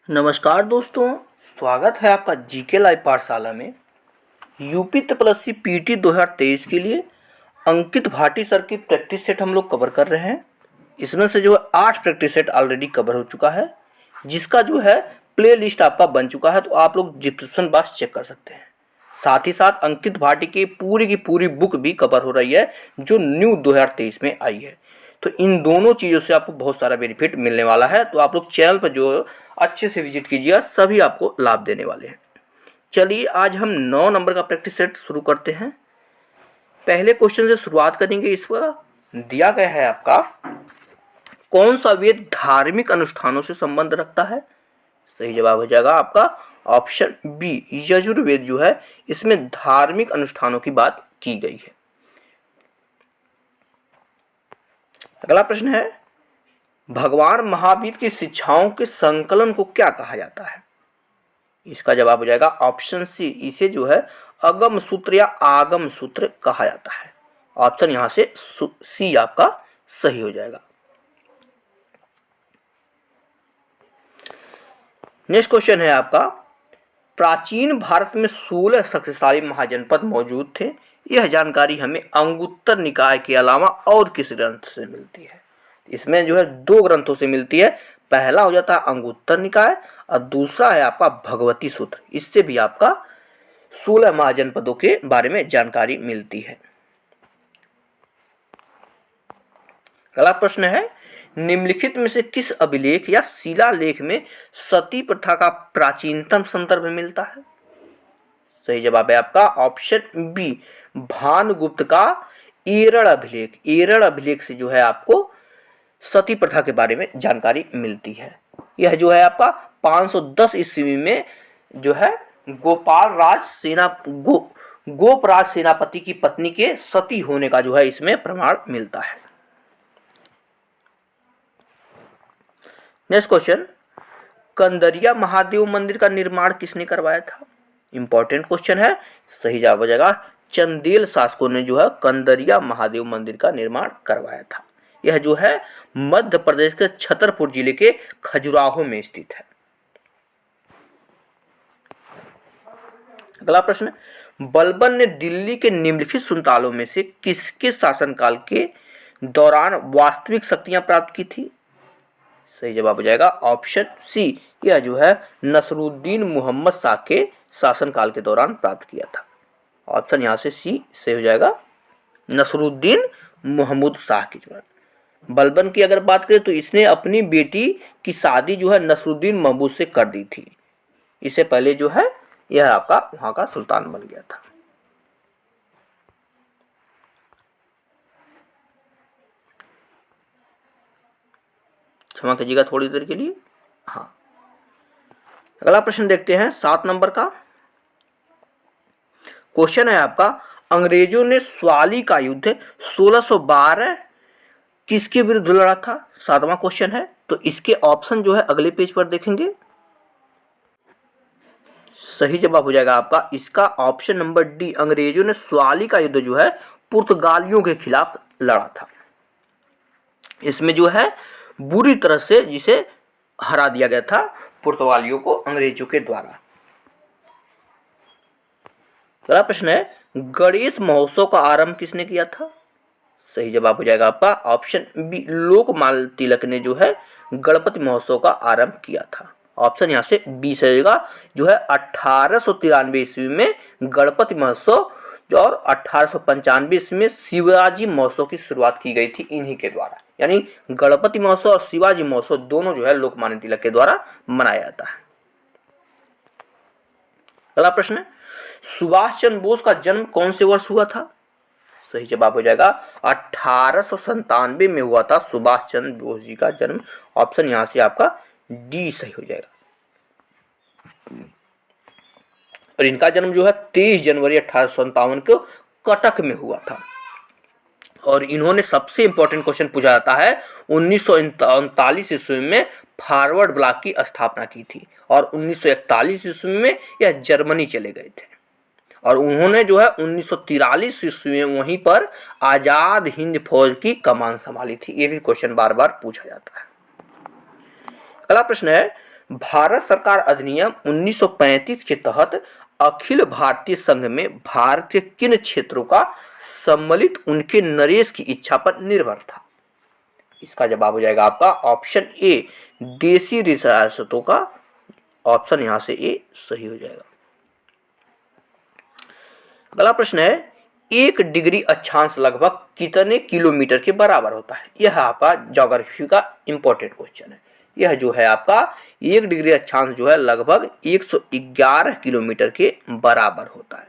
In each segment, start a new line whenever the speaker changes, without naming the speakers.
नमस्कार दोस्तों, स्वागत है आपका जीके लाइव पाठशाला में। यूपी तपस्वी पीटी 2023 के लिए अंकित भाटी सर की प्रैक्टिस सेट हम लोग कवर कर रहे हैं। इसमें से जो है 8 प्रैक्टिस सेट ऑलरेडी कवर हो चुका है, जिसका जो है प्ले लिस्ट आपका बन चुका है, तो आप लोग डिस्क्रिप्शन बॉक्स चेक कर सकते हैं। साथ ही साथ अंकित भाटी की पूरी बुक भी कवर हो रही है, जो न्यू 2023 में आई है। तो इन दोनों चीज़ों से आपको बहुत सारा बेनिफिट मिलने वाला है, तो आप लोग चैनल पर जो अच्छे से विजिट कीजिएगा, सभी आपको लाभ देने वाले हैं। चलिए आज हम 9 नंबर का प्रैक्टिस सेट शुरू करते हैं। पहले क्वेश्चन से शुरुआत करेंगे। इस पर दिया गया है आपका, कौन सा वेद धार्मिक अनुष्ठानों से संबंध रखता है? सही जवाब हो जाएगा आपका ऑप्शन बी, यजुर्वेद जो है इसमें धार्मिक अनुष्ठानों की बात की गई है। अगला प्रश्न है, भगवान महावीर की शिक्षाओं के संकलन को क्या कहा जाता है? इसका जवाब हो जाएगा ऑप्शन सी, इसे जो है अगम सूत्र या आगम सूत्र कहा जाता है। ऑप्शन यहां से सी आपका सही हो जाएगा। नेक्स्ट क्वेश्चन है आपका, प्राचीन भारत में 16 शक्तिशाली महाजनपद मौजूद थे। यह जानकारी हमें अंगुत्तर निकाय के अलावा और किस ग्रंथ से मिलती है? इसमें जो है 2 ग्रंथों से मिलती है। पहला हो जाता है अंगुत्तर निकाय और दूसरा है आपका भगवती सूत्र। इससे भी आपका 16 महाजनपदों के बारे में जानकारी मिलती है। अगला प्रश्न है, निम्नलिखित में से किस अभिलेख या शिलालेख में सती प्रथा का प्राचीनतम संदर्भ मिलता है? सही जवाब है आपका ऑप्शन बी, भानुगुप्त का एरड़ अभिलेख। एरड़ अभिलेख से जो है आपको सती प्रथा के बारे में जानकारी मिलती है। यह जो है आपका 510 ईस्वी में जो है गोपराज सेनापति की पत्नी के सती होने का जो है इसमें प्रमाण मिलता है। नेक्स्ट क्वेश्चन, कंदरिया महादेव मंदिर का निर्माण किसने करवाया था? इंपॉर्टेंट क्वेश्चन है। सही जवाब हो जाएगा चंदेल शासकों ने जो है कंदरिया महादेव मंदिर का निर्माण करवाया था। यह जो है मध्य प्रदेश के छतरपुर जिले के खजुराहो में स्थित है। अगला प्रश्न, बलबन ने दिल्ली के निम्नलिखित सुल्तानों में से किसके शासनकाल के दौरान वास्तविक शक्तियां प्राप्त की थी? सही जवाब हो जाएगा ऑप्शन सी, यह जो है नसरुद्दीन मोहम्मद शाह के शासनकाल के दौरान प्राप्त किया था। ऑप्शन यहाँ से सी सही हो जाएगा, नसरुद्दीन मोहम्मद शाह की जो है। बलबन की अगर बात करें तो इसने अपनी बेटी की शादी जो है नसरुद्दीन महमूद से कर दी थी। इससे पहले जो है यह आपका वहां का सुल्तान बन गया था। क्षमा कीजिएगा थोड़ी देर के लिए। हाँ, अगला प्रश्न देखते हैं 7 नंबर का। क्वेश्चन है आपका, अंग्रेजों ने स्वाली का युद्ध 1612 किसके विरुद्ध लड़ा था? 7वां क्वेश्चन है, तो इसके ऑप्शन जो है अगले पेज पर देखेंगे। सही जवाब हो जाएगा आपका इसका ऑप्शन नंबर डी, अंग्रेजों ने स्वाली का युद्ध जो है पुर्तगालियों के खिलाफ लड़ा था। इसमें जो है बुरी तरह से जिसे हरा दिया गया था पुर्तगालियों को अंग्रेजों के द्वारा। अगला प्रश्न है, गणेश महोत्सव का आरंभ किसने किया था? सही जवाब हो जाएगा आपका ऑप्शन बी, लोकमान्य तिलक ने जो है गणपति महोत्सव का आरंभ किया था। ऑप्शन यहाँ से बी से रहेगा, जो है 1893 ईस्वी में गणपति महोत्सव और 1895 ईस्वी में शिवाजी महोत्सव की शुरुआत की गई थी इन्हीं के द्वारा। यानी गणपति महोत्सव और शिवाजी महोत्सव दोनों जो है लोकमान्य तिलक के द्वारा मनाया जाता है। अगला प्रश्न है, सुभाष चंद्र बोस का जन्म कौन से वर्ष हुआ था? सही जवाब हो जाएगा 1897 में हुआ था सुभाष चंद्र बोस जी का जन्म। ऑप्शन यहां से आपका डी सही हो जाएगा। और इनका जन्म जो है 23 जनवरी 1857 को कटक में हुआ था। और इन्होंने सबसे इंपॉर्टेंट क्वेश्चन पूछा जाता है 1939 ईस्वी में फॉरवर्ड ब्लॉक की स्थापना की थी और 1941 ईस्वी में यह जर्मनी चले गए थे। और उन्होंने जो है 1943 ईस्वी में वहीं पर आजाद हिंद फौज की कमान संभाली थी। ये भी क्वेश्चन बार बार पूछा जाता है। अगला प्रश्न है, भारत सरकार अधिनियम 1935 के तहत अखिल भारतीय संघ में भारत के किन क्षेत्रों का सम्मिलित उनके नरेश की इच्छा पर निर्भर था? इसका जवाब हो जाएगा आपका ऑप्शन ए, देशी रियासतों का। ऑप्शन यहां से ए सही हो जाएगा। अगला प्रश्न है, 1 डिग्री अक्षांश लगभग कितने किलोमीटर के बराबर होता है? यह आपका ज्योग्राफी का इंपॉर्टेंट क्वेश्चन है। यह जो है आपका 1 डिग्री अक्षांश जो है लगभग 111 किलोमीटर के बराबर होता है।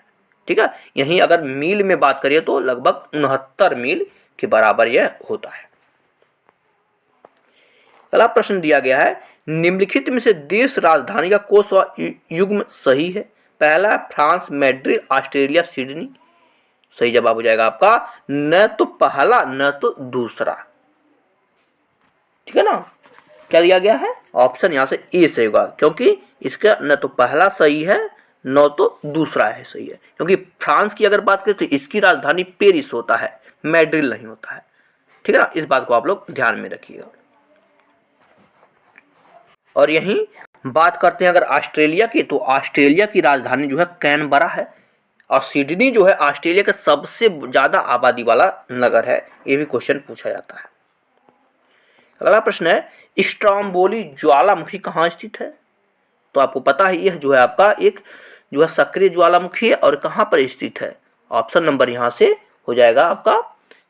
ठीक है, यहीं अगर मील में बात करिए तो लगभग 69 मील के बराबर यह होता है। अगला प्रश्न दिया गया है, निम्नलिखित में से देश राजधानी का कौन सा युग्म सही है? पहला फ्रांस मैड्रिड, ऑस्ट्रेलिया सिडनी। सही जवाब हो जाएगा आपका न तो पहला न तो दूसरा। ठीक है ना, क्या दिया गया है? ऑप्शन यहां से ए सही होगा, क्योंकि इसका न तो पहला सही है न तो दूसरा है सही है। क्योंकि फ्रांस की अगर बात करें तो इसकी राजधानी पेरिस होता है, मैड्रिड नहीं होता है। ठीक है ना, इस बात को आप लोग ध्यान में रखिएगा। और यहीं बात करते हैं अगर ऑस्ट्रेलिया की, तो ऑस्ट्रेलिया की राजधानी जो है कैनबरा है और सिडनी जो है ऑस्ट्रेलिया का सबसे ज्यादा आबादी वाला नगर है। ये भी क्वेश्चन पूछा जाता है। अगला प्रश्न है, स्ट्रोम्बोली ज्वालामुखी कहाँ स्थित है? तो आपको पता है यह जो है आपका एक जो है सक्रिय ज्वालामुखी है और कहाँ पर स्थित है? ऑप्शन नंबर यहाँ से हो जाएगा आपका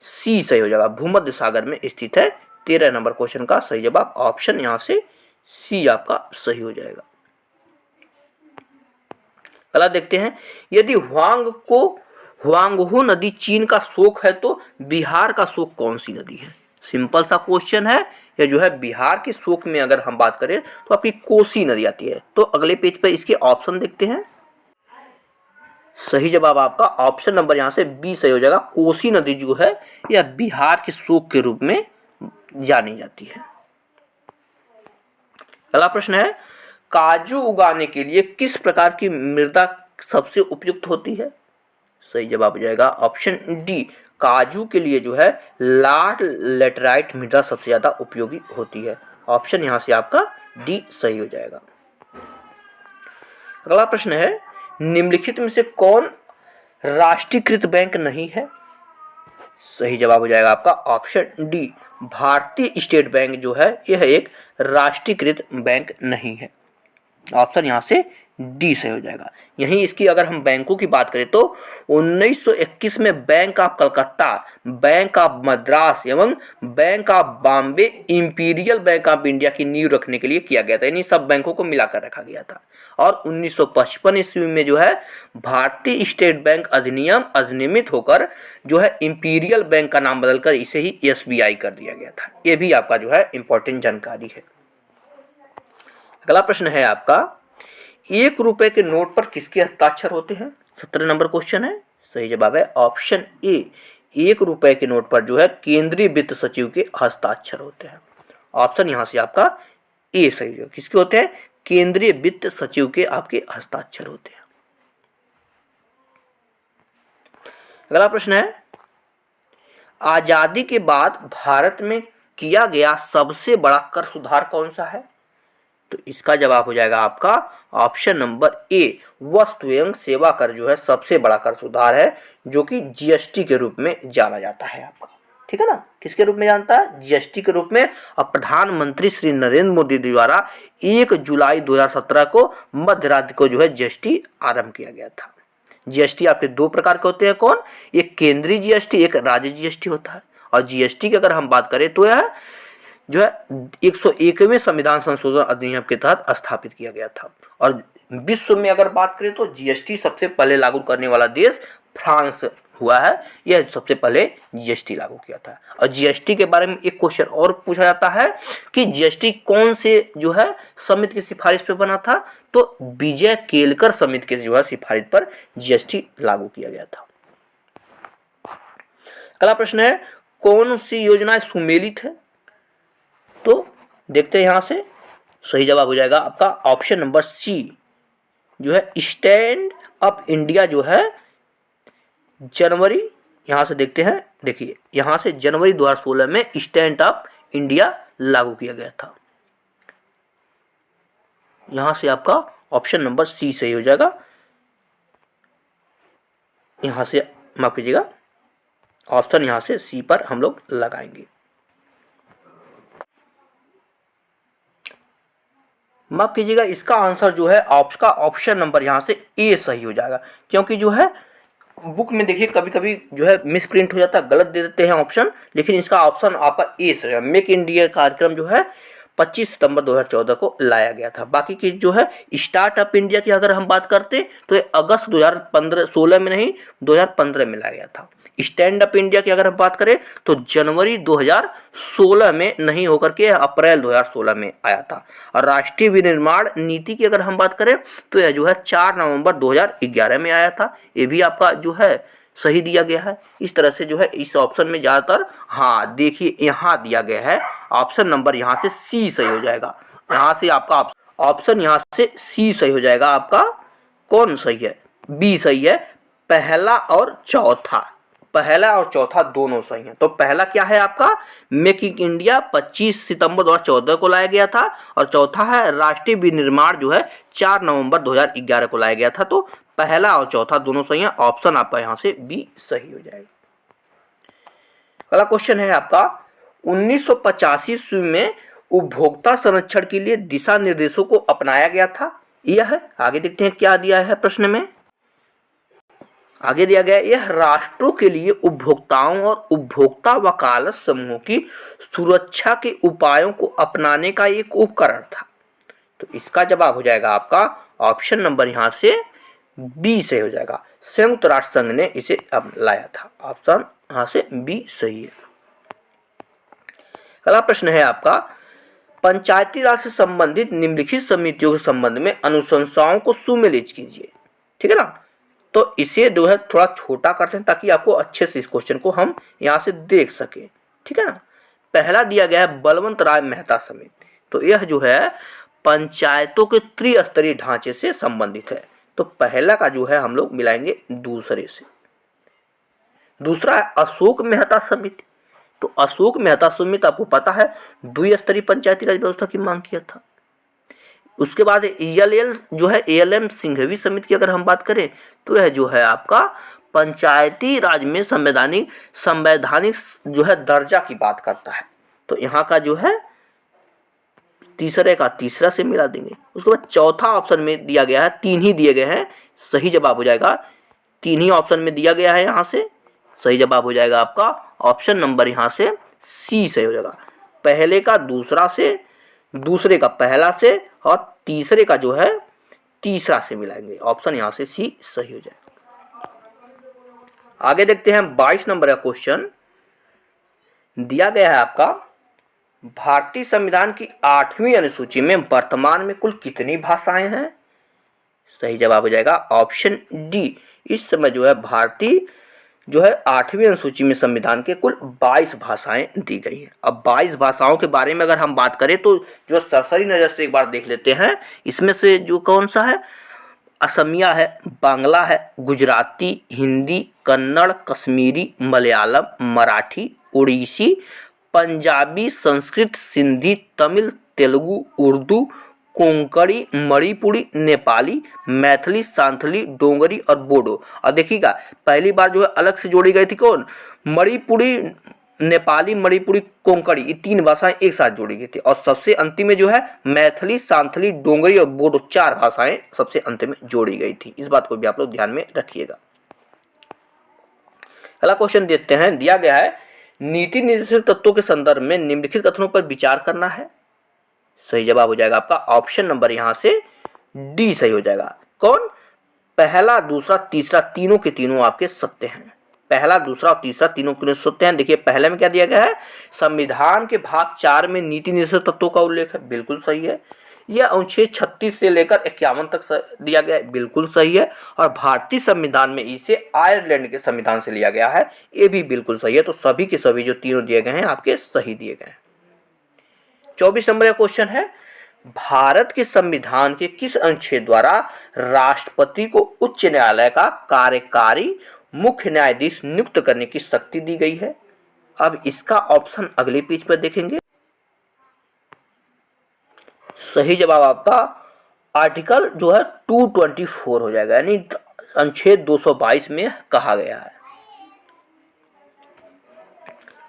सी सही हो जाएगा, भूमध्य सागर में स्थित है। 13 नंबर क्वेश्चन का सही जवाब ऑप्शन यहाँ से सी आपका सही हो जाएगा। अगला देखते हैं, यदि हुआंगहो नदी चीन का शोक है तो बिहार का शोक कौन सी नदी है? सिंपल सा क्वेश्चन है। यह जो है बिहार के शोक में अगर हम बात करें तो आपकी कोसी नदी आती है। तो अगले पेज पर इसके ऑप्शन देखते हैं। सही जवाब आपका ऑप्शन नंबर यहां से बी सही हो जाएगा। कोसी नदी जो है यह बिहार के शोक के रूप में जानी जाती है। अगला प्रश्न है, काजू उगाने के लिए किस प्रकार की मृदा सबसे उपयुक्त होती है? सही जवाब हो जाएगा ऑप्शन डी, काजू के लिए जो है लाल लेटराइट मृदा सबसे ज्यादा उपयोगी होती है। ऑप्शन यहां से आपका डी सही हो जाएगा। अगला प्रश्न है, निम्नलिखित में से कौन राष्ट्रीयकृत बैंक नहीं है? सही जवाब हो जाएगा आपका ऑप्शन डी, भारतीय स्टेट बैंक जो है यह एक राष्ट्रीयकृत बैंक नहीं है। ऑप्शन यहां से डी से हो जाएगा। यहीं इसकी अगर हम बैंकों की बात करें तो 1921 में bank of Calcutta, bank of Madras एवं bank of Bombay imperial bank of India की नींव रखने के लिए किया गया था। यानी सब बैंकों को मिलाकर रखा गया था। और 1955 ईस्वी में जो है भारतीय स्टेट बैंक अधिनियम अधिनियमित होकर जो है इंपीरियल बैंक का नाम बदलकर इसे ही एसबीआई कर दिया गया था। यह भी आपका जो है इंपॉर्टेंट जानकारी है। अगला प्रश्न है आपका, 1 रुपए के नोट पर किसके हस्ताक्षर होते हैं? 17 नंबर क्वेश्चन है। सही जवाब है ऑप्शन ए, 1 रुपए के नोट पर जो है केंद्रीय वित्त सचिव के हस्ताक्षर होते हैं। ऑप्शन यहां से आपका ए सही है। किसके होते हैं? केंद्रीय वित्त सचिव के आपके हस्ताक्षर होते हैं। अगला प्रश्न है, आजादी के बाद भारत में किया गया सबसे बड़ा कर सुधार कौन सा है? तो इसका जवाब हो जाएगा आपका ऑप्शन नंबर ए, वस्तु एवं सेवा कर जो है सबसे बड़ा कर सुधार है, जो कि जीएसटी के रूप में जाना जाता है आपका। ठीक है ना, किसके रूप में जानता है? जीएसटी के रूप में। और प्रधानमंत्री श्री नरेंद्र मोदी द्वारा 1 जुलाई 2017 को मध्य रात्रि को जो है जीएसटी आरंभ किया गया था। जीएसटी आपके 2 प्रकार के होते हैं। कौन? एक केंद्रीय जीएसटी, एक राज्य जीएसटी होता है। और जीएसटी की अगर हम बात करें तो यह जो है 101वें संविधान संशोधन अधिनियम के तहत स्थापित किया गया था। और विश्व में अगर बात करें तो जीएसटी सबसे पहले लागू करने वाला देश फ्रांस हुआ है। यह सबसे पहले जीएसटी लागू किया था। और जीएसटी के बारे में एक क्वेश्चन और पूछा जाता है कि जीएसटी कौन से जो है समिति की सिफारिश पे बना था? तो विजय केलकर समिति के जो है सिफारिश पर जीएसटी लागू किया गया था। अगला प्रश्न है, कौन सी योजनाएं सुमेलित है? तो देखते हैं यहां से। सही जवाब हो जाएगा आपका ऑप्शन नंबर सी, जो है स्टैंड अप इंडिया जो है जनवरी, यहां से देखते हैं, देखिए यहां से जनवरी 2016 में स्टैंड अप इंडिया लागू किया गया था। यहाँ से आपका ऑप्शन नंबर सी सही हो जाएगा। यहाँ से माफ कीजिएगा, ऑप्शन यहाँ से सी पर हम लोग लगाएंगे। माफ कीजिएगा, इसका आंसर जो है आपका ऑप्शन नंबर यहाँ से ए सही हो जाएगा, क्योंकि जो है बुक में देखिए कभी कभी जो है मिस प्रिंट हो जाता है, गलत दे देते हैं ऑप्शन, लेकिन इसका ऑप्शन आपका ए सही है। मेक इंडिया कार्यक्रम जो है 25 सितंबर 2014 को लाया गया था। बाकी की जो है स्टार्टअप इंडिया की अगर हम बात करते तो ये अगस्त 2016 में नहीं 2015 में लाया गया था। स्टैंड अप इंडिया की अगर हम बात करें तो जनवरी 2016 में नहीं होकर के अप्रैल 2016 में आया था। और राष्ट्रीय विनिर्माण नीति की अगर हम बात करें तो यह जो है 4 नवंबर 2011 में आया था। ये भी आपका जो है सही दिया गया है। इस तरह से जो है इस ऑप्शन में ज़्यादातर, हाँ देखिए यहाँ दिया गया है ऑप्शन नंबर यहाँ से सी सही हो जाएगा। यहाँ से आपका ऑप्शन यहाँ से सी सही हो जाएगा। आपका कौन सही है? बी सही है। पहला और चौथा दोनों सही हैं। तो पहला क्या है आपका? मेक इन इंडिया 25 सितंबर 2014 को लाया गया था, और चौथा है राष्ट्रीय विनिर्माण जो है 4 नवंबर 2011 को लाया गया था। तो पहला और चौथा दोनों सही है। ऑप्शन आपका यहाँ से बी सही हो जाएगा। अगला क्वेश्चन है आपका 1985 ईस्वी में उपभोक्ता संरक्षण के लिए दिशा निर्देशों को अपनाया गया था। यह है, आगे देखते हैं क्या दिया है प्रश्न में। आगे दिया गया, यह राष्ट्रों के लिए उपभोक्ताओं और उपभोक्ता वकालत समूहों की सुरक्षा के उपायों को अपनाने का एक उपकरण था। तो इसका जवाब हो जाएगा आपका ऑप्शन नंबर यहाँ से बी से हो जाएगा। संयुक्त राष्ट्र संघ ने इसे अब लाया था। ऑप्शन यहाँ से बी सही है। अगला प्रश्न है आपका पंचायती राज से संबंधित निम्नलिखित समितियों के संबंध में अनुशंसाओं को सुमेलित कीजिए। ठीक है ना। तो इसे जो है थोड़ा छोटा करते हैं ताकि आपको अच्छे से इस क्वेश्चन को हम यहाँ से देख सके। ठीक है ना। पहला दिया गया है बलवंत राय मेहता समिति। तो यह जो है पंचायतों के त्रिस्तरीय ढांचे से संबंधित है। तो पहला का जो है हम लोग मिलाएंगे दूसरे से। दूसरा है अशोक मेहता समिति। तो अशोक मेहता समिति आपको पता है द्विस्तरीय पंचायती राज व्यवस्था की मांग किया था। उसके बाद ELL जो है ALM सिंघवी समिति की अगर हम बात करें तो यह जो है आपका पंचायती राज में संवैधानिक जो है दर्जा की बात करता है। तो यहाँ का जो है तीसरे का तीसरा से मिला देंगे। उसके बाद चौथा ऑप्शन में दिया गया है, 3 ही दिए गए हैं, सही जवाब हो जाएगा 3 ही ऑप्शन में दिया गया है। यहाँ से सही जवाब हो जाएगा आपका ऑप्शन नंबर यहाँ से सी से हो जाएगा। पहले का दूसरा से, दूसरे का पहला से, और तीसरे का जो है तीसरा से मिलाएंगे। ऑप्शन यहाँ से सी सही हो जाएगा। आगे देखते हैं 22 नंबर का क्वेश्चन दिया गया है आपका भारतीय संविधान की 8वीं अनुसूची में वर्तमान में कुल कितनी भाषाएं हैं? सही जवाब हो जाएगा ऑप्शन डी। इस समय जो है भारतीय जो है 8वीं अनुसूची में संविधान के कुल 22 भाषाएं दी गई हैं। अब 22 भाषाओं के बारे में अगर हम बात करें तो जो सरसरी नज़र से एक बार देख लेते हैं, इसमें से जो कौन सा है, असमिया है, बांग्ला है, गुजराती, हिंदी, कन्नड़, कश्मीरी, मलयालम, मराठी, उड़ीसी, पंजाबी, संस्कृत, सिंधी, तमिल, तेलुगु, उर्दू, कोंकणी, मणिपुरी, नेपाली, मैथिली, सांथली, डोगरी और बोडो। और देखिएगा पहली बार जो है अलग से जोड़ी गई थी कौन, मणिपुरी, नेपाली, मणिपुरी, कोंकणी, ये 3 भाषाएं एक साथ जोड़ी गई थी। और सबसे अंतिम में जो है मैथिली, सांथली, डोगरी और बोडो 4 भाषाएं सबसे अंतिम में जोड़ी गई थी। इस बात को भी आप लोग ध्यान में रखिएगा। अगला क्वेश्चन देखते हैं, दिया गया है नीति निर्देशक तत्वों के संदर्भ में निम्नलिखित कथनों पर विचार करना है। सही जवाब हो जाएगा आपका ऑप्शन नंबर यहाँ से डी सही हो जाएगा। कौन? पहला, दूसरा, तीसरा, तीनों के तीनों आपके सत्य हैं। पहला, दूसरा और तीसरा तीनों के सत्य हैं। देखिए पहले में क्या दिया गया है, संविधान के भाग 4 में नीति निर्देशक तत्वों का उल्लेख है, बिल्कुल सही है। यह अनुच्छेद 36 से लेकर 51 तक दिया गया है, बिल्कुल सही है। और भारतीय संविधान में इसे आयरलैंड के संविधान से लिया गया है, ये भी बिल्कुल सही है। तो सभी के सभी जो तीनों दिए गए हैं आपके सही दिए गए हैं। 24 नंबर का क्वेश्चन है, भारत के संविधान के किस अनुच्छेद द्वारा राष्ट्रपति को उच्च न्यायालय का कार्यकारी मुख्य न्यायाधीश नियुक्त करने की शक्ति दी गई है? अब इसका ऑप्शन अगले पेज पर देखेंगे। सही जवाब आपका आर्टिकल जो है 224 हो जाएगा, यानी अनुच्छेद 222 में कहा गया है।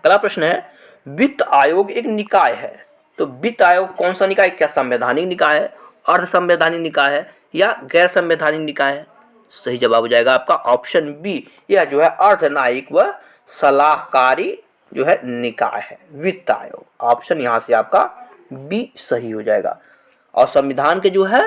अगला प्रश्न है, वित्त आयोग एक निकाय है, तो वित्त आयोग कौन सा निकाय, क्या संवैधानिक निकाय है, अर्ध संवैधानिक निकाय है या गैर संवैधानिक निकाय है? सही जवाब हो जाएगा आपका ऑप्शन बी, यह जो है अर्ध न्यायिक व सलाहकारी जो है निकाय है वित्त आयोग। ऑप्शन यहाँ से आपका बी सही हो जाएगा। और संविधान के जो है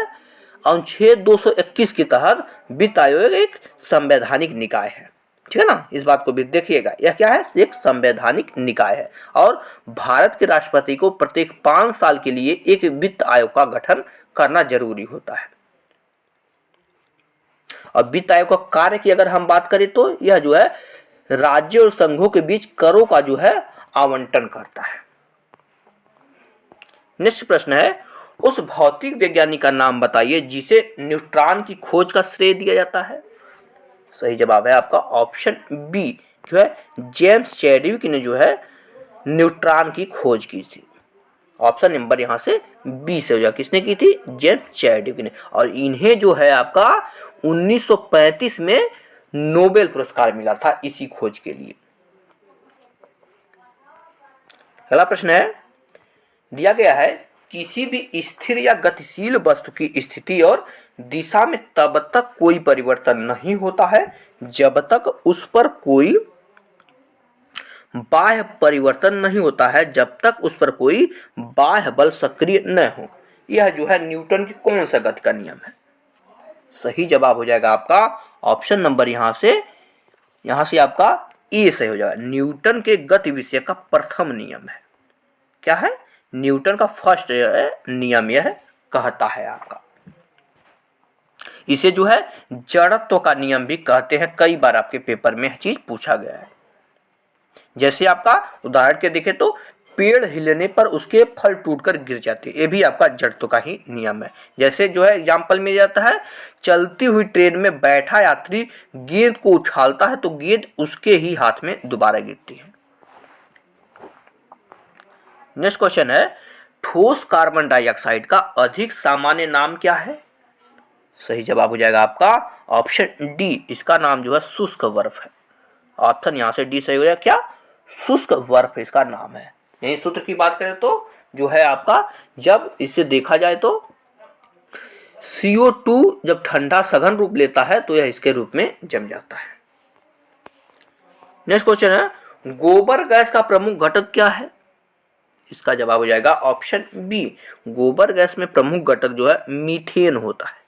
अनुच्छेद 221 के तहत वित्त आयोग एक संवैधानिक निकाय है, ठीक है ना, इस बात को भी देखिएगा। यह क्या है, एक संवैधानिक निकाय है और भारत के राष्ट्रपति को प्रत्येक 5 साल के लिए एक वित्त आयोग का गठन करना जरूरी होता है। और वित्त आयोग का कार्य की अगर हम बात करें तो यह जो है राज्य और संघों के बीच करों का जो है आवंटन करता है। नेक्स्ट प्रश्न है, उस भौतिक वैज्ञानिक का नाम बताइए जिसे न्यूट्रॉन की खोज का श्रेय दिया जाता है। सही जवाब है आपका ऑप्शन बी, जो है जेम्स चैडविक ने जो है न्यूट्रॉन की खोज की थी। ऑप्शन नंबर यहाँ से बी से हो जाएगा, किसने की थी, जेम्स चैडविक ने। और इन्हें जो है आपका 1935 में नोबेल पुरस्कार मिला था इसी खोज के लिए। अगला प्रश्न है, दिया गया है किसी भी स्थिर या गतिशील वस्तु की स्थिति और दिशा में तब तक कोई परिवर्तन नहीं होता है जब तक उस पर कोई बाह्य परिवर्तन नहीं होता है, जब तक उस पर कोई बाह्य बल सक्रिय न हो। यह जो है न्यूटन की कौन सा गति का नियम है? सही जवाब हो जाएगा आपका ऑप्शन नंबर यहाँ से आपका ए सही हो जाएगा। न्यूटन के गति विषय का प्रथम नियम है, क्या है, न्यूटन का फर्स्ट नियम यह कहता है आपका। इसे जो है जड़त्व का नियम भी कहते हैं, कई बार आपके पेपर में यह चीज पूछा गया है। जैसे आपका उदाहरण के देखें तो पेड़ हिलने पर उसके फल टूटकर गिर जाते हैं, ये भी आपका जड़त्व का ही नियम है। जैसे जो है एग्जाम्पल में जाता है, चलती हुई ट्रेन में बैठा यात्री गेंद को उछालता है तो गेंद उसके ही हाथ में दोबारा गिरती है। नेक्स्ट क्वेश्चन है, ठोस कार्बन डाइऑक्साइड का अधिक सामान्य नाम क्या है? सही जवाब हो जाएगा आपका ऑप्शन डी, इसका नाम जो है शुष्क बर्फ है। ऑप्शन यहाँ से डी सही हो जाएगा, क्या, शुष्क बर्फ इसका नाम है। यही सूत्र की बात करें तो जो है आपका, जब इसे देखा जाए तो CO2 जब ठंडा सघन रूप लेता है तो यह इसके रूप में जम जाता है। नेक्स्ट क्वेश्चन है, गोबर गैस का प्रमुख घटक क्या है? इसका जवाब हो जाएगा ऑप्शन बी, गोबर गैस में प्रमुख घटक जो है मीथेन होता है।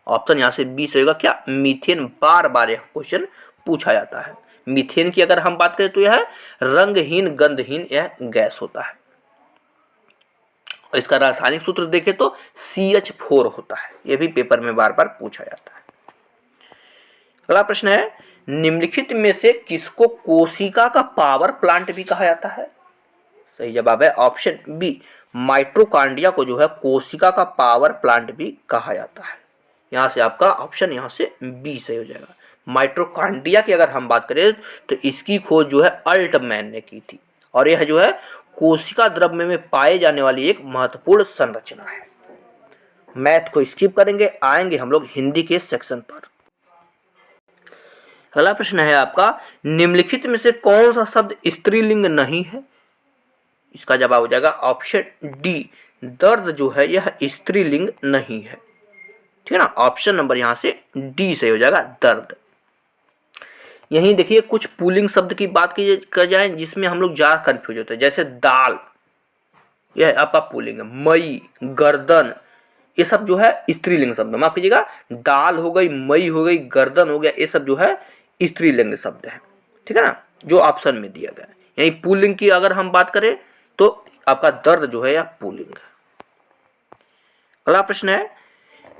ऑप्शन यहाँ से बी से होगा, क्या, मीथेन। बार बार यह क्वेश्चन पूछा जाता है। मीथेन की अगर हम बात करें तो यह रंगहीन गंधहीन यह गैस होता है। और इसका रासायनिक सूत्र देखें तो CH4 होता है, यह भी पेपर में बार बार पूछा जाता है। अगला प्रश्न है, निम्नलिखित में से किसको कोशिका का पावर प्लांट भी कहा जाता है? सही जवाब है ऑप्शन बी, माइटोकॉन्ड्रिया को जो है कोशिका का पावर प्लांट भी कहा जाता है। यहाँ से आपका ऑप्शन यहाँ से बी सही हो जाएगा। माइटोकॉन्ड्रिया की अगर हम बात करें तो इसकी खोज जो है अल्टमैन ने की थी और यह जो है कोशिका द्रव्य में पाए जाने वाली एक महत्वपूर्ण संरचना है। मैथ को स्किप करेंगे, आएंगे हम लोग हिंदी के सेक्शन पर। अगला प्रश्न है आपका, निम्नलिखित में से कौन सा शब्द स्त्रीलिंग नहीं है? इसका जवाब हो जाएगा ऑप्शन डी, दर्द जो है यह स्त्रीलिंग नहीं है, ठीक है ना। ऑप्शन नंबर यहाँ से डी से हो जाएगा, दर्द। यहीं देखिए कुछ पुल्लिंग शब्द की बात की जाए जिसमें हम लोग ज्यादा कंफ्यूज होते हैं, जैसे दाल, यह आपका पुल्लिंग है। मई, गर्दन, ये सब जो है स्त्रीलिंग शब्द, माफ कीजिएगा, दाल हो गई, मई हो गई, गर्दन हो गया, ये सब जो है स्त्रीलिंग शब्द है, ठीक है ना, जो ऑप्शन में दिया गया है। यही पुल्लिंग की अगर हम बात करें तो आपका दर्द जो है यह पुल्लिंग है। अगला प्रश्न है,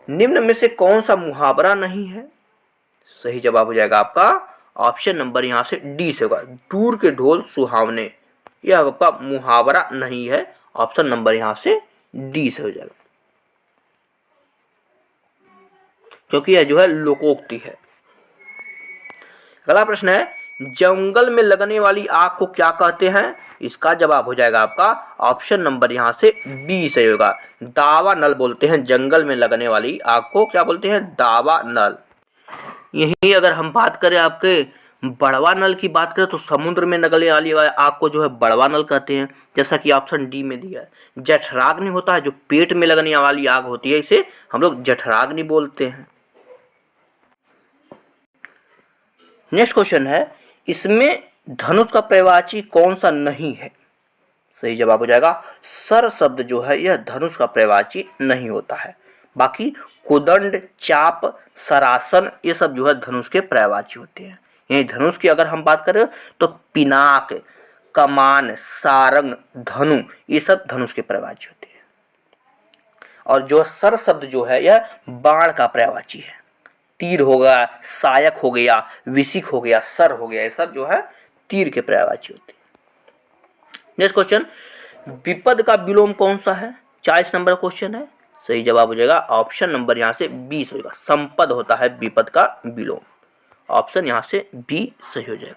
निम्न में से कौन सा मुहावरा नहीं है? सही जवाब हो जाएगा आपका ऑप्शन नंबर यहाँ से डी से होगा, दूर के ढोल सुहावने, यह आपका मुहावरा नहीं है। ऑप्शन नंबर यहाँ से डी से हो जाएगा, क्योंकि यह जो है लोकोक्ति है। अगला प्रश्न है, जंगल में लगने वाली आग को क्या कहते हैं? इसका जवाब हो जाएगा आपका ऑप्शन नंबर यहाँ से बी सही होगा। दावा नल बोलते हैं जंगल में लगने वाली आग को, क्या बोलते हैं, दावा नल। यही अगर हम बात करें आपके बड़वा नल की बात करें तो समुद्र में लगने वाली आग को जो है बड़वा नल कहते हैं, जैसा कि ऑप्शन डी में दिया है। जठराग्नि होता है जो पेट में लगने वाली आग होती है, इसे हम लोग जठराग्नि बोलते हैं। नेक्स्ट क्वेश्चन है, इसमें धनुष का पर्यायवाची कौन सा नहीं है? सही जवाब हो जाएगा सर शब्द जो है यह धनुष का पर्यायवाची नहीं होता है। बाकी कुदंड, चाप, सरासन ये सब जो है धनुष के पर्यायवाची होते हैं। यही धनुष की अगर हम बात करें तो पिनाक, कमान, सारंग, धनु ये सब धनुष के पर्यायवाची होते हैं। और जो सर शब्द जो है यह बाण का पर्यायवाची है। तीर हो गया, सायक हो गया, विसिक हो गया, सर हो गया, ये सब जो है तीर के पर्यायवाची होते हैं। नेक्स्ट क्वेश्चन, विपद का विलोम कौन सा है? 40 नंबर क्वेश्चन है। सही जवाब हो जाएगा ऑप्शन नंबर यहाँ से बी होगा, संपद होता है विपद का विलोम। ऑप्शन यहाँ से बी सही हो जाएगा।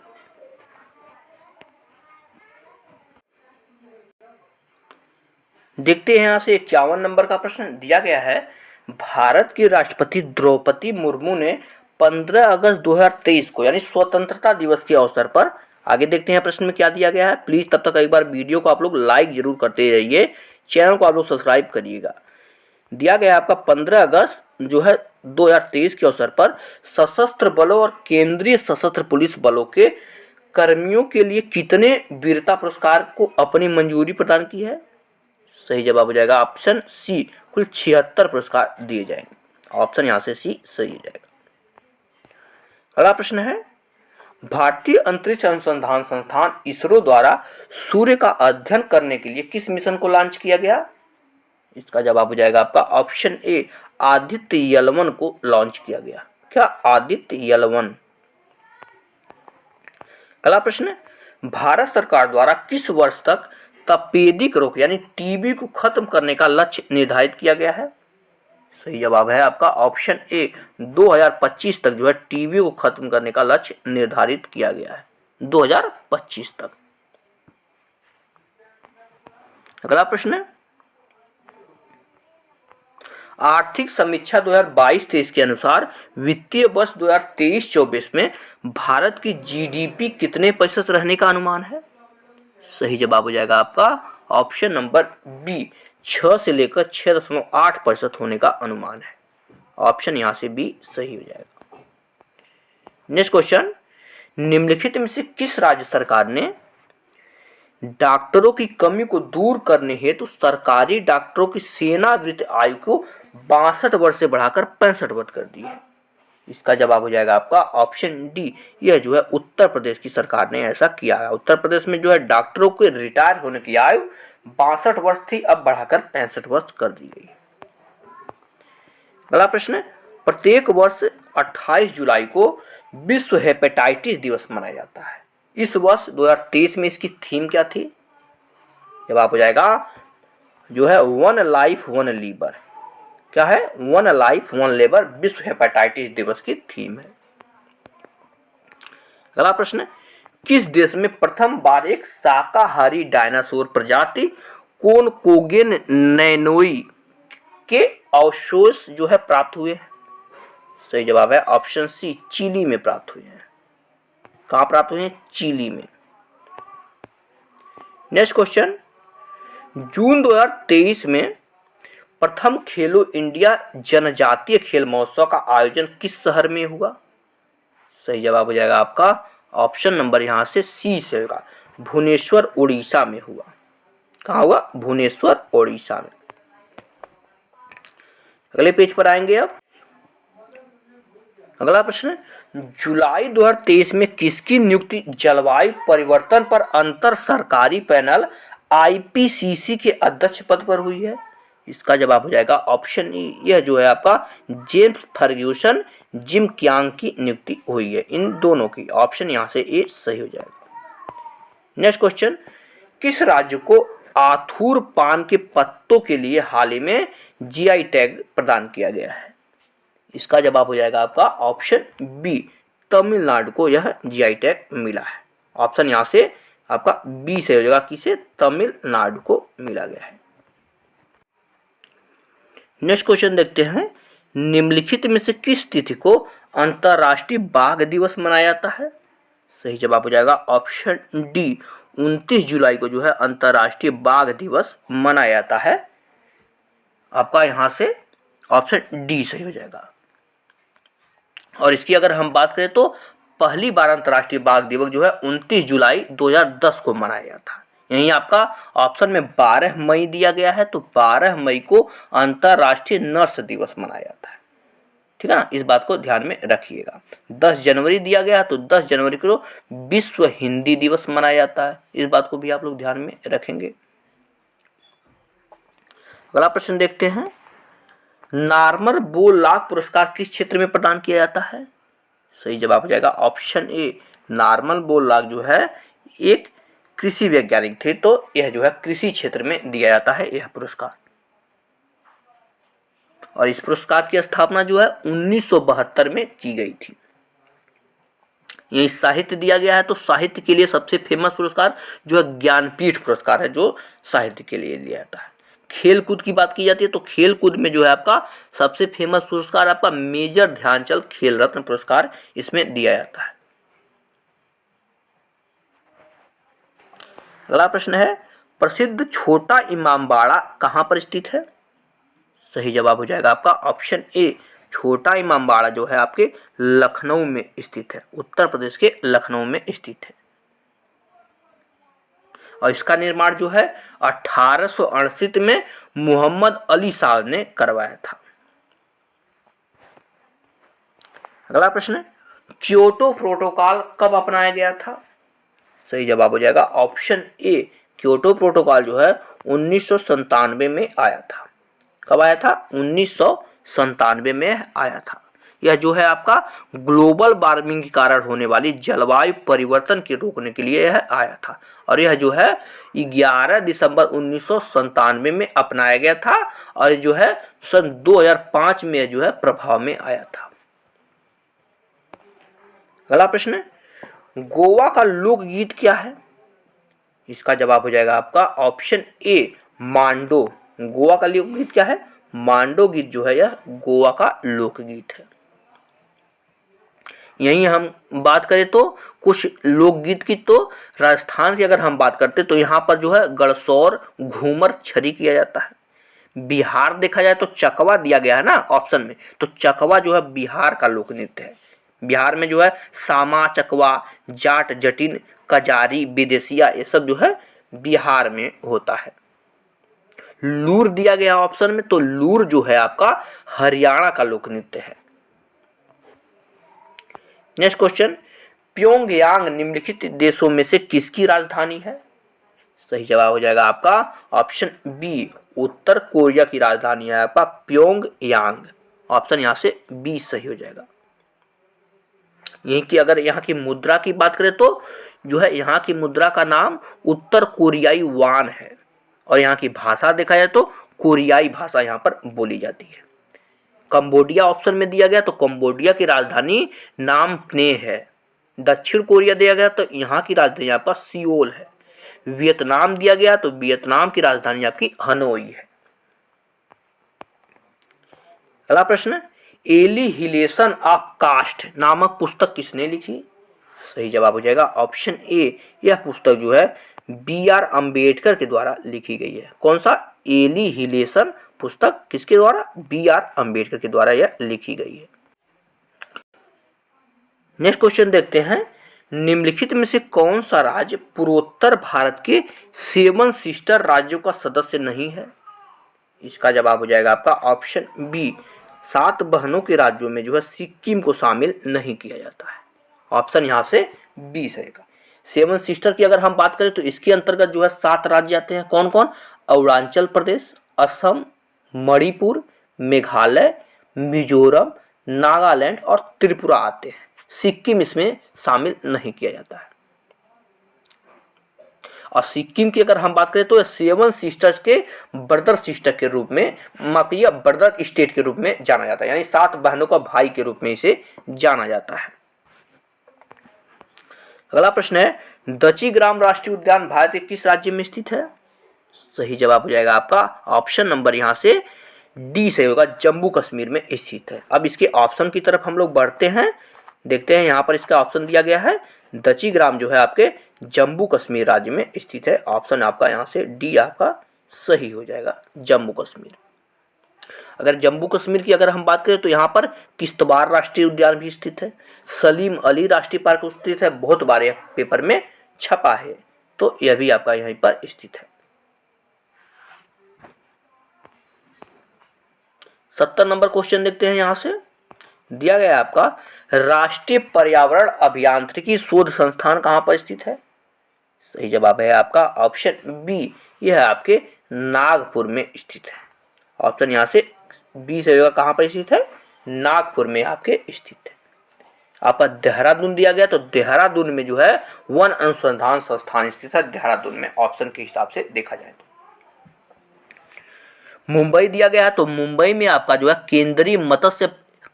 देखते हैं यहाँ से 51 नंबर का प्रश्न दिया गया है, भारत की राष्ट्रपति द्रौपदी मुर्मू ने 15 अगस्त 2023 को यानी स्वतंत्रता दिवस के अवसर पर, आगे देखते हैं प्रश्न में क्या दिया गया है। प्लीज तब तक एक बार वीडियो को आप लोग लाइक जरूर करते रहिए, चैनल को आप लोग सब्सक्राइब करिएगा। दिया गया है आपका 15 अगस्त जो है 2023 के अवसर पर सशस्त्र बलों और केंद्रीय सशस्त्र पुलिस बलों के कर्मियों के लिए कितने वीरता पुरस्कार को अपनी मंजूरी प्रदान की है? सही जवाब हो जाएगा ऑप्शन सी, कुल 76 पुरस्कार दिए जाएंगे। ऑप्शन यहाँ से सी सही हो जाएगा। अगला प्रश्न है, भारतीय अंतरिक्ष अनुसंधान संस्थान इसरो द्वारा सूर्य का अध्ययन करने के लिए किस मिशन को लॉन्च किया गया? इसका जवाब हो जाएगा आपका ऑप्शन ए, आदित्य L1 को लॉन्च किया गया। क्या आदित्य L1? अगला प्रश्न, भारत सरकार द्वारा किस वर्ष तक तपेदिक रोग यानी टीबी को खत्म करने का लक्ष्य निर्धारित किया गया है? सही जवाब है आपका ऑप्शन ए, 2025 तक जो है टीबी को खत्म करने का लक्ष्य निर्धारित किया गया है, 2025 तक। अगला प्रश्न, आर्थिक समीक्षा 2022-23 के अनुसार वित्तीय वर्ष 2023-24 में भारत की जीडीपी कितने प्रतिशत रहने का अनुमान है? सही जवाब हो जाएगा आपका ऑप्शन नंबर बी, 6 से लेकर 6.8% होने का अनुमान है। ऑप्शन यहाँ से बी सही हो जाएगा। नेक्स्ट क्वेश्चन, निम्नलिखित में से किस राज्य सरकार ने डॉक्टरों की कमी को दूर करने हेतु सरकारी डॉक्टरों की सेवानिवृत्ति आयु को 62 वर्ष से बढ़ाकर 65 वर्ष कर दी है? इसका जवाब हो जाएगा आपका ऑप्शन डी, यह जो है उत्तर प्रदेश की सरकार ने ऐसा किया है। उत्तर प्रदेश में जो है डॉक्टरों के रिटायर होने की आयु 62 वर्ष थी, अब बढ़ाकर 65 वर्ष कर दी गई। अगला प्रश्न, प्रत्येक वर्ष 28 जुलाई को विश्व हेपेटाइटिस दिवस मनाया जाता है। इस वर्ष 2023 में इसकी थीम क्या थी? जवाब हो जाएगा जो है वन लाइफ वन लीवर। क्या है? वन लाइफ वन लेबर विश्व हेपेटाइटिस दिवस की थीम है। अगला प्रश्न, किस देश में प्रथम बार एक शाकाहारी डायनासोर प्रजाति कोनकोगेन नैनोई के अवशेष जो है प्राप्त हुए? सही जवाब है ऑप्शन सी, चिली में प्राप्त हुए हैं। कहाँ प्राप्त हुए हैं? चिली में। नेक्स्ट क्वेश्चन, जून 2023 में प्रथम खेलो इंडिया जनजातीय खेल महोत्सव का आयोजन किस शहर में हुआ? सही जवाब हो जाएगा आपका ऑप्शन नंबर यहाँ से सी से होगा, भुवनेश्वर उड़ीसा में हुआ। कहाँ हुआ? भुवनेश्वर उड़ीसा में। अगले पेज पर आएंगे अब। अगला प्रश्न, जुलाई 2023 में किसकी नियुक्ति जलवायु परिवर्तन पर अंतर सरकारी पैनल IPCC के अध्यक्ष पद पर हुई है? इसका जवाब हो जाएगा ऑप्शन ई, यह जो है आपका जेम्स फर्ग्यूसन, जिम क्यांग की नियुक्ति हुई है, इन दोनों की। ऑप्शन यहाँ से ए सही हो जाएगा। नेक्स्ट क्वेश्चन, किस राज्य को आथूर पान के पत्तों के लिए हाल ही में GI टैग प्रदान किया गया है? इसका जवाब हो जाएगा आपका ऑप्शन बी, तमिलनाडु को यह GI टैग मिला है। ऑप्शन यहाँ से आपका बी सही हो जाएगा। किसे? तमिलनाडु को मिला गया है। नेक्स्ट क्वेश्चन देखते हैं, निम्नलिखित में से किस तिथि को अंतर्राष्ट्रीय बाघ दिवस मनाया जाता है? सही जवाब हो जाएगा ऑप्शन डी, 29 जुलाई को जो है अंतर्राष्ट्रीय बाघ दिवस मनाया जाता है। आपका यहां से ऑप्शन डी सही हो जाएगा। और इसकी अगर हम बात करें तो पहली बार अंतर्राष्ट्रीय बाघ दिवस जो है 29 जुलाई 2010 को मनाया गया था। यहीं आपका ऑप्शन में 12 मई दिया गया है, तो 12 मई को अंतर्राष्ट्रीय नर्स दिवस मनाया जाता है। ठीक है ना, इस बात को ध्यान में रखिएगा। 10 जनवरी दिया गया है, तो 10 जनवरी को विश्व हिंदी दिवस मनाया जाता है। इस बात को भी आप लोग ध्यान में रखेंगे। अगला प्रश्न देखते हैं, नॉर्मन बोरलॉग पुरस्कार किस क्षेत्र में प्रदान किया जाता है? सही जवाब हो जाएगा ऑप्शन ए, नॉर्मन बोरलॉग जो है एक कृषि वैज्ञानिक थे, तो यह जो है कृषि क्षेत्र में दिया जाता है यह पुरस्कार। और इस पुरस्कार की स्थापना जो है 1972 में की गई थी। यही साहित्य दिया गया है, तो साहित्य के लिए सबसे फेमस पुरस्कार जो है ज्ञानपीठ पुरस्कार है, जो साहित्य के लिए दिया जाता है। खेल कूद की बात की जाती है, तो खेल कूद में जो है आपका सबसे फेमस पुरस्कार आपका मेजर ध्यानचंद खेल रत्न पुरस्कार इसमें दिया जाता है। अगला प्रश्न है, प्रसिद्ध छोटा इमामबाड़ा कहां पर स्थित है? सही जवाब हो जाएगा आपका ऑप्शन ए, छोटा इमामबाड़ा जो है आपके लखनऊ में स्थित है, उत्तर प्रदेश के लखनऊ में स्थित है। और इसका निर्माण जो है 1868 में मोहम्मद अली साहब ने करवाया था। अगला प्रश्न है, क्योटो प्रोटोकॉल कब अपनाया गया था? सही जवाब हो जाएगा ऑप्शन ए, क्योटो प्रोटोकॉल जो है 1997 में आया था। कब आया था? 1997 में आया था। यह जो है आपका ग्लोबल वार्मिंग के कारण होने वाली जलवायु परिवर्तन के रोकने के लिए यह आया था। और यह जो है 11 दिसंबर 1997 में अपनाया गया था, और जो है सन 2005 में जो है प्रभाव में आया था। अगला प्रश्न है, गोवा का लोकगीत क्या है? इसका जवाब हो जाएगा आपका ऑप्शन ए, मांडो। गोवा का लोकगीत क्या है? मांडो गीत जो है यह गोवा का लोकगीत है। यहीं हम बात करें तो कुछ लोकगीत की, तो राजस्थान की अगर हम बात करते तो यहाँ पर जो है गड़सौर, घूमर, छरी किया जाता है। बिहार देखा जाए तो चकवा दिया गया है ना ऑप्शन में, तो चकवा जो है बिहार का लोक नृत्य है। बिहार में जो है सामा चकवा, जाट जटिन, कजारी, विदेशिया, ये सब जो है बिहार में होता है। लूर दिया गया ऑप्शन में, तो लूर जो है आपका हरियाणा का लोक नृत्य है। नेक्स्ट क्वेश्चन, प्योंगयांग निम्नलिखित देशों में से किसकी राजधानी है? सही जवाब हो जाएगा आपका ऑप्शन बी, उत्तर कोरिया की राजधानी है आपका प्योंगयांग। ऑप्शन यहां से बी सही हो जाएगा। यहीं की अगर यहाँ की मुद्रा की बात करें तो जो है यहाँ की मुद्रा का नाम उत्तर कोरियाई वान है, और यहाँ की भाषा देखा जाए तो कोरियाई भाषा यहाँ पर बोली जाती है। कंबोडिया ऑप्शन में दिया गया, तो कंबोडिया की राजधानी नाम प्ने है। दक्षिण कोरिया दिया गया, तो यहाँ की राजधानी यहाँ पर सियोल है। वियतनाम दिया गया, तो वियतनाम की राजधानी आपकी हनोई है। अगला प्रश्न, एलिहिलेशन ऑफ कास्ट नामक पुस्तक किसने लिखी? सही जवाब हो जाएगा ऑप्शन ए, यह पुस्तक जो है बी.आर. अम्बेडकर के द्वारा लिखी गई है। कौन सा? एलिहिलेशन पुस्तक किसके द्वारा? बी.आर. अम्बेडकर के द्वारा यह लिखी गई है। नेक्स्ट क्वेश्चन देखते हैं, निम्नलिखित में से कौन सा राज्य पूर्वोत्तर भारत के 7 सिस्टर राज्यों का सदस्य नहीं है? इसका जवाब हो जाएगा आपका ऑप्शन बी, 7 बहनों के राज्यों में जो है सिक्किम को शामिल नहीं किया जाता है। ऑप्शन यहाँ से बी रहेगा। 7 सिस्टर की अगर हम बात करें तो इसके अंतर्गत जो है 7 राज्य आते हैं। कौन कौन? अरुणाचल प्रदेश, असम, मणिपुर, मेघालय, मिजोरम, नागालैंड और त्रिपुरा आते हैं। सिक्किम इसमें शामिल नहीं किया जाता है। और सिक्किम की अगर हम बात करें तो 7 सिस्टर्स के ब्रदर सिस्टर के रूप में, मापिया ब्रदर स्टेट के रूप में जाना जाता है, यानी 7 बहनों का भाई के रूप में इसे जाना जाता है। अगला प्रश्न है, दचीग्राम राष्ट्रीय उद्यान भारत के किस राज्य में स्थित है? सही जवाब हो जाएगा आपका ऑप्शन नंबर यहाँ से डी से होगा, जम्मू कश्मीर में स्थित है। अब इसके ऑप्शन की तरफ हम लोग बढ़ते हैं, देखते हैं यहाँ पर इसका ऑप्शन दिया गया है दचीग्राम जो है आपके जम्मू कश्मीर राज्य में स्थित है। ऑप्शन आपका यहाँ से डी आपका सही हो जाएगा, जम्मू कश्मीर। अगर जम्मू कश्मीर की अगर हम बात करें तो यहाँ पर किश्तवाड़ राष्ट्रीय उद्यान भी स्थित है, सलीम अली राष्ट्रीय पार्क स्थित है, बहुत बार यह पेपर में छपा है, तो यह भी आपका यहीं पर स्थित है। 70 नंबर क्वेश्चन देखते हैं। यहाँ से दिया गया है आपका राष्ट्रीय पर्यावरण अभियांत्रिकी शोध संस्थान कहाँ पर स्थित है? सही जवाब है आपका ऑप्शन बी, यह आपके नागपुर में स्थित है। ऑप्शन यहाँ से बी से होगा, कहाँ पर स्थित है? नागपुर में आपके स्थित है। आपका देहरादून दिया गया तो देहरादून में जो है वन अनुसंधान संस्थान स्थित है, देहरादून में, ऑप्शन के हिसाब से देखा जाए तो। मुंबई दिया गया है तो मुंबई में आपका जो है केंद्रीय मत्स्य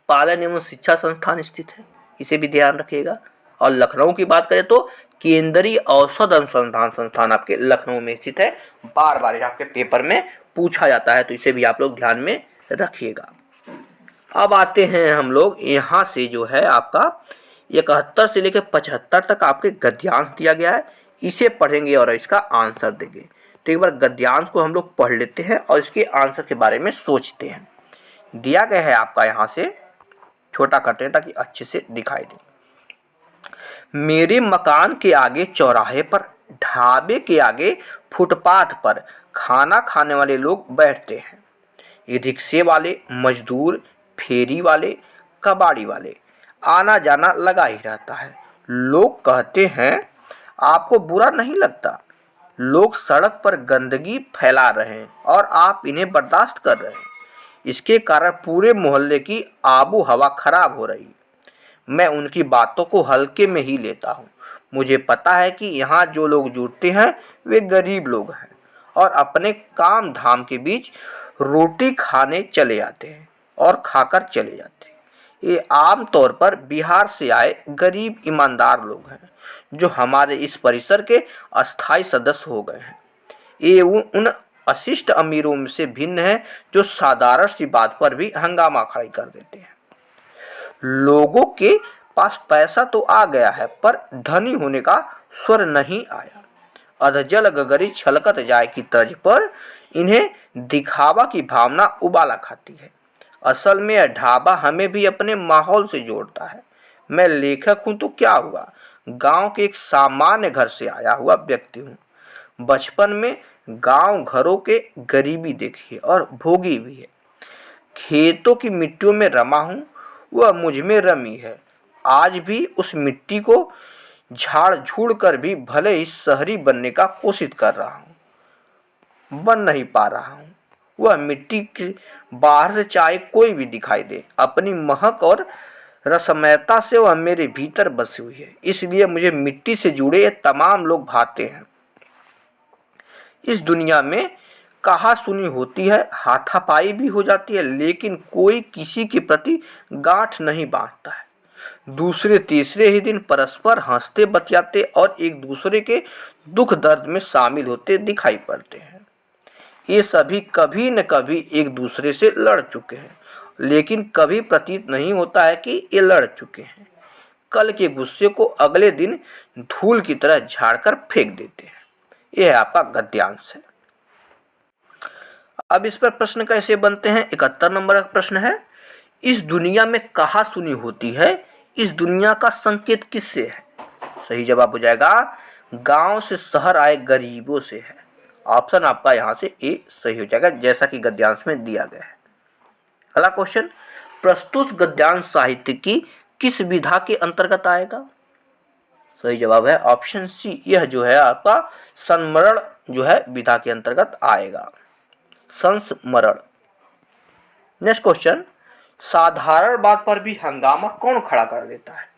पालन एवं शिक्षा संस्थान स्थित है, इसे भी ध्यान रखिएगा। और लखनऊ की बात करें तो केंद्रीय औषध अनुसंधान संस्थान आपके लखनऊ में स्थित है, बार बार आपके पेपर में पूछा जाता है, तो इसे भी आप लोग ध्यान में रखिएगा। अब आते हैं हम लोग यहाँ से जो है आपका 71 से लेकर 75 तक आपके गद्यांश दिया गया है, इसे पढ़ेंगे और इसका आंसर देंगे। तो एक बार गद्यांश को हम लोग पढ़ लेते हैं और इसके आंसर के बारे में सोचते हैं। दिया गया है आपका, यहाँ से छोटा करते हैं ताकि अच्छे से दिखाई दे। मेरे मकान के आगे चौराहे पर, ढाबे के आगे फुटपाथ पर खाना खाने वाले लोग बैठते हैं। ये रिक्शे वाले, मजदूर, फेरी वाले, कबाड़ी वाले, आना जाना लगा ही रहता है। लोग कहते हैं आपको बुरा नहीं लगता, लोग सड़क पर गंदगी फैला रहे हैं और आप इन्हें बर्दाश्त कर रहे हैं। इसके कारण पूरे मोहल्ले की आबो हवा खराब हो रही है। मैं उनकी बातों को हल्के में ही लेता हूँ। मुझे पता है कि यहाँ जो लोग जुड़ते हैं वे गरीब लोग हैं और अपने काम धाम के बीच रोटी खाने चले जाते हैं और खाकर चले जाते हैं। ये आम तौर पर बिहार से आए गरीब ईमानदार लोग हैं जो हमारे इस परिसर के अस्थायी सदस्य हो गए हैं। ये उन अशिष्ट अमीरों से भिन्न है जो साधारण सी बात पर भी हंगामा खड़ा कर देते हैं। लोगों के पास पैसा तो आ गया है पर धनी होने का स्वर नहीं आया। अधजल गगरी छलकत जाए की तर्ज पर इन्हें दिखावा की भावना उबाला खाती है। असल में यह ढाबा हमें भी अपने माहौल से जोड़ता है। मैं लेखक हूँ तो क्या हुआ, गांव के एक सामान्य घर से आया हुआ व्यक्ति हूँ। बचपन में गांव घरों के गरीबी देखी है और भोगी भी है। खेतों की मिट्टियों में रमा हूँ, वह मुझ में रमी है। आज भी उस मिट्टी को झाड़ झूड़ कर भी भले ही शहरी बनने का कोशिश कर रहा हूँ, बन नहीं पा रहा हूँ। वह मिट्टी की बाहर से चाहे कोई भी दिखाई दे, अपनी महक और रसमयता से वह मेरे भीतर बसी हुई है। इसलिए मुझे मिट्टी से जुड़े तमाम लोग भाते हैं। इस दुनिया में कहा सुनी होती है, हाथापाई भी हो जाती है, लेकिन कोई किसी के प्रति गांठ नहीं बांधता है। दूसरे तीसरे ही दिन परस्पर हंसते बतियाते और एक दूसरे के दुख दर्द में शामिल होते दिखाई पड़ते हैं। ये सभी कभी न कभी एक दूसरे से लड़ चुके हैं, लेकिन कभी प्रतीत नहीं होता है कि ये लड़ चुके हैं। कल के गुस्से को अगले दिन धूल की तरह झाड़कर फेंक देते हैं। यह आपका गद्यांश है। अब इस पर प्रश्न कैसे बनते हैं? 71 नंबर का प्रश्न है, इस दुनिया में कहा सुनी होती है, इस दुनिया का संकेत किससे है? सही जवाब हो जाएगा गांव से शहर आए गरीबों से है। ऑप्शन आपका यहाँ से ए सही हो जाएगा, जैसा कि गद्यांश में दिया गया है। अगला क्वेश्चन, प्रस्तुत गद्यांश साहित्य की किस विधा के अंतर्गत आएगा? सही जवाब है ऑप्शन सी, यह जो है आपका संस्मरण जो है विधा के अंतर्गत आएगा, संस्मरण। नेक्स्ट क्वेश्चन, साधारण बात पर भी हंगामा कौन खड़ा कर देता है?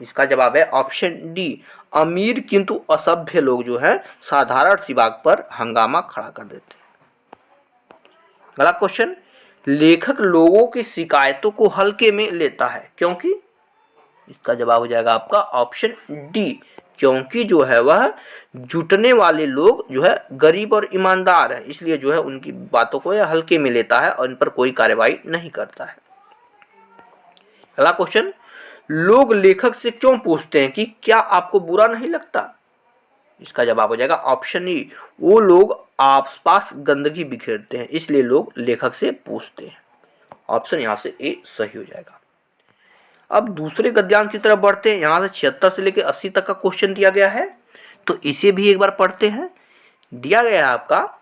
इसका जवाब है ऑप्शन डी, अमीर किंतु असभ्य लोग जो है साधारण सी बात पर हंगामा खड़ा कर देते हैं। अगला क्वेश्चन, लेखक लोगों की शिकायतों को हल्के में लेता है क्योंकि? इसका जवाब हो जाएगा आपका ऑप्शन डी, क्योंकि जो है वह जुटने वाले लोग जो है गरीब और ईमानदार हैं, इसलिए जो है उनकी बातों को यह हल्के में लेता है और इन पर कोई कार्रवाई नहीं करता है। अगला क्वेश्चन, लोग लेखक से क्यों पूछते हैं कि क्या आपको बुरा नहीं लगता? इसका जवाब हो जाएगा ऑप्शन ई, वो लोग आसपास गंदगी बिखेरते हैं, इसलिए लोग लेखक से पूछते हैं। ऑप्शन यहाँ से ए सही हो जाएगा। अब दूसरे गद्यांश की तरफ बढ़ते हैं। यहाँ से 76 से लेकर 80 तक का क्वेश्चन दिया गया है, तो इसे भी एक बार पढ़ते हैं। दिया गया है आपका,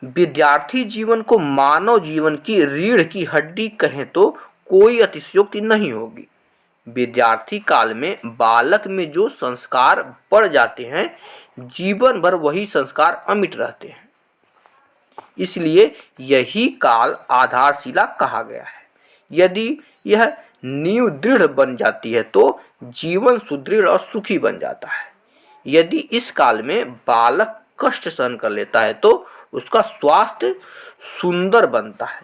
विद्यार्थी जीवन को मानव जीवन की रीढ़ की हड्डी कहें तो कोई अतिशयोक्ति नहीं होगी। विद्यार्थी काल में बालक में जो संस्कार पड़ जाते हैं, जीवन भर वही संस्कार अमिट रहते हैं, इसलिए यही काल आधारशिला कहा गया है। यदि यह नींव दृढ़ बन जाती है तो जीवन सुदृढ़ और सुखी बन जाता है। यदि इस काल में बालक कष्ट सहन कर लेता है तो उसका स्वास्थ्य सुंदर बनता है।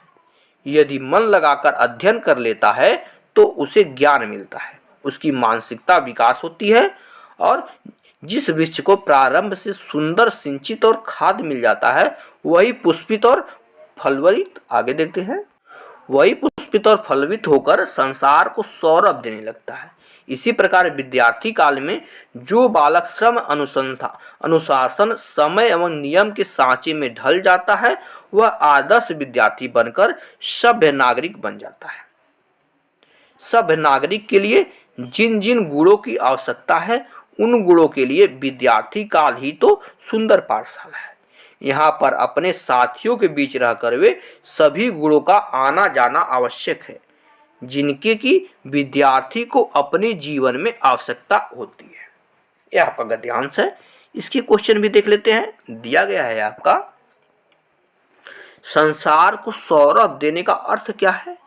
यदि मन लगाकर अध्ययन कर लेता है तो उसे ज्ञान मिलता है, उसकी मानसिकता विकास होती है, और जिस वृक्ष को प्रारंभ से सुंदर सिंचित और खाद मिल जाता है वही पुष्पित और फलवरित, आगे देखते हैं, वही पुष्पित और फलवित होकर संसार को सौरभ देने लगता है। इसी प्रकार विद्यार्थी काल में जो बालक श्रम, अनुशासन, समय एवं नियम के सांचे में ढल जाता है वह आदर्श विद्यार्थी बनकर सभ्य नागरिक बन जाता है। सभ्य नागरिक के लिए जिन जिन गुणों की आवश्यकता है उन गुणों के लिए विद्यार्थी काल ही तो सुंदर पाठशाला है। यहाँ पर अपने साथियों के बीच रहकर वे सभी गुणों का आना जाना आवश्यक है जिनके की विद्यार्थी को अपने जीवन में आवश्यकता होती है। यह आपका गद्यांश है। इसके क्वेश्चन भी देख लेते हैं। दिया गया है आपका, संसार को सौरभ देने का अर्थ क्या है?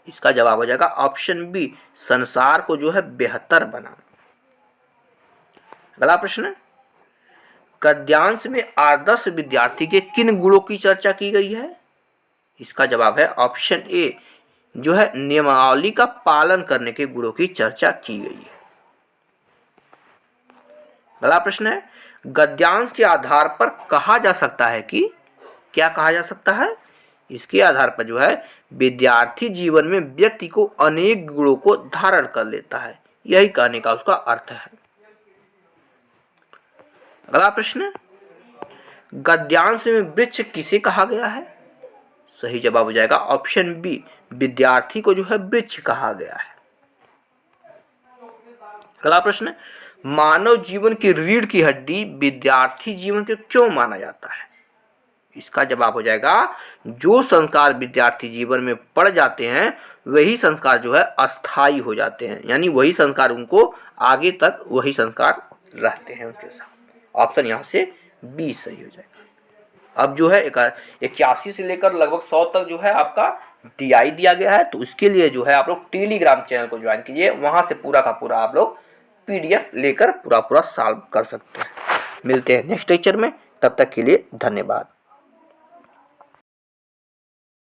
इसका जवाब हो जाएगा ऑप्शन बी, संसार को जो है बेहतर बनाना। अगला प्रश्न है, गद्यांश में आदर्श विद्यार्थी के किन गुणों की चर्चा की गई है? इसका जवाब है ऑप्शन ए, जो है नियमावली का पालन करने के गुणों की चर्चा की गई है। अगला प्रश्न है, गद्यांश के आधार पर कहा जा सकता है कि, क्या कहा जा सकता है? इसके आधार पर जो है विद्यार्थी जीवन में व्यक्ति को अनेक गुणों को धारण कर लेता है, यही कहने का उसका अर्थ है। अगला प्रश्न, गद्यांश में वृक्ष किसे कहा गया है? सही जवाब हो जाएगा ऑप्शन बी, विद्यार्थी को जो है वृक्ष कहा गया है। अगला प्रश्न, मानव जीवन की रीढ़ की हड्डी विद्यार्थी जीवन के क्यों माना जाता है? इसका जवाब हो जाएगा, जो संस्कार विद्यार्थी जीवन में पड़ जाते हैं वही संस्कार जो है अस्थायी हो जाते हैं, यानी वही संस्कार उनको आगे तक वही संस्कार रहते हैं उसके साथ। ऑप्शन यहाँ से बी सही हो जाएगा। अब जो है 81 से लेकर लगभग 100 तक जो है आपका DI दिया गया है, तो इसके लिए जो है आप लोग टेलीग्राम चैनल को ज्वाइन कीजिए, वहाँ से पूरा का पूरा आप लोग PDF लेकर पूरा सॉल्व कर सकते हैं। मिलते हैं नेक्स्ट लेक्चर में, तब तक के लिए धन्यवाद।